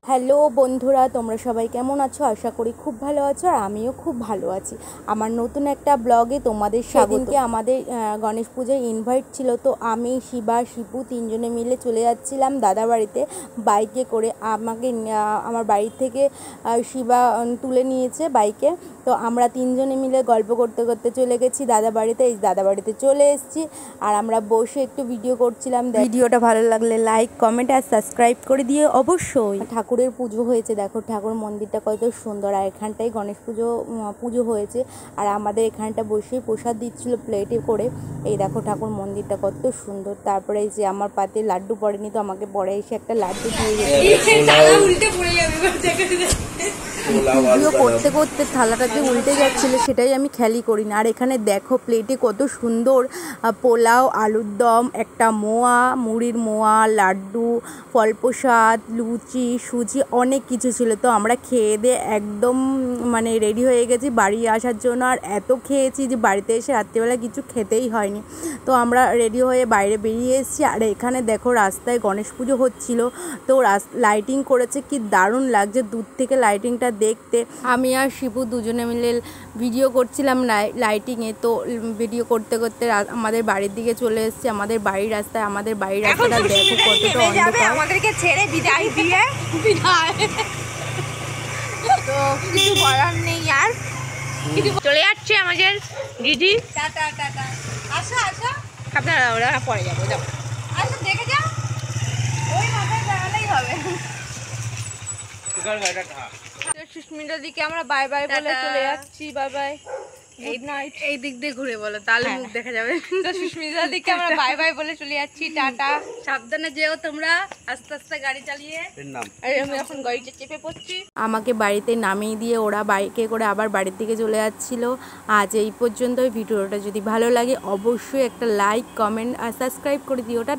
Hello বন্ধুরা, তোমরা সবাই কেমন আছো? আশা করি খুব ভালো আছো আর আমিও খুব ভালো আছি। আমার নতুন একটা ব্লগে তোমাদের স্বাগত। আমাদের গণেশ পুজোর ইনভাইট ছিল, তো আমি, শিবা, শিপু তিনজনে মিলে চলে যাচ্ছিলাম দাদা বাড়িতে বাইকে করে। আমাকে আমার বাড়ি থেকে শিবা তুলে নিয়েছে বাইকে, তো আমরা তিনজনে মিলে গল্প করতে করতে চলে গেছি দাদা বাড়িতে। এই দাদা বাড়িতে চলে এসেছি আর আমরা বসে একটু ভিডিও করছিলাম। ভিডিওটা ভালো লাগলে লাইক, কমেন্ট আর সাবস্ক্রাইব করে দিয়ে অবশ্যই। ঠাকুরের পুজো হয়েছে, দেখো ঠাকুর মন্দিরটা কত সুন্দর। আর এখানটাই গণেশ পুজো হয়েছে আর আমাদের এখানটা বসে প্রসাদ দিচ্ছিল প্লেটে করে। এই দেখো ঠাকুর মন্দিরটা কত সুন্দর। তারপরে এই যে আমার পাতে লাড্ডু পড়েনি, তো আমাকে পরে এসে একটা লাড্ডু দিয়ে ভিডিও করতে করতে থালাটা যে উল্টে যাচ্ছিল সেটাই আমি খেয়ালই করি না। আর এখানে দেখো প্লেটে কত সুন্দর পোলাও, আলুর দম, একটা মোয়া, মুড়ির মোয়া, লাড্ডু, ফল প্রসাদ, লুচি, সুজি, অনেক কিছু ছিল। তো আমরা খেয়ে দিয়ে একদম মানে রেডি হয়ে গেছি বাড়ি আসার জন্য। আর এত খেয়েছি যে বাড়িতে এসে রাত্রিবেলা কিছু খেতেই হয়নি। তো আমরা রেডি হয়ে বাইরে বেরিয়ে এসেছি। আর এখানে দেখো রাস্তায় গণেশ পুজো হচ্ছিল, তো লাইটিং করেছে, কি দারুণ লাগছে দূর থেকে লাইটিংটা দেখতে। আমি আর শিবু দুজনে মিলে ভিডিও করছিলাম লাইটিংয়ে। তো ভিডিও করতে করতে আমাদের বাড়ির দিকে চলে এসেছি। আমাদের বাড়ির রাস্তাটা দেখো কতটা অন্ধকার। আমাদেরকে ছেড়ে বিদায় দিয়ে তো কিছু বলার নেই আর। চলে যাচ্ছে আমাদের দিদি। Tata tata. আসো আসো, আপনারা ওরা পরে যাবো। আসো দেখে যাও, ওই মাথায় দাঁড়ালেই হবে। সুস্মিতার দিকে আমরা বাই বাই বলে চলে যাচ্ছি। Bye bye, good night. এই দিক দিয়ে ঘুরে বলো, তাহলে মুখ দেখা যাবে। তো সুস্মিতার দিকে আমরা বাই বাই বলে চলে যাচ্ছি। টাটা, সাবধানে যেও তোমরা, আস্তে আস্তে গাড়ি চালিয়ে। আমি এখন গাড়িতে চেপে পড়ছি। আমাকে বাড়িতে নামিয়ে দিয়ে ওরা বাইকে করে আবার বাড়ির দিকে চলে যাচ্ছিল। আজ এই পর্যন্ত। ভিডিওটা যদি ভালো লাগে অবশ্যই একটা লাইক, কমেন্ট আর সাবস্ক্রাইব করে দিও। ওটা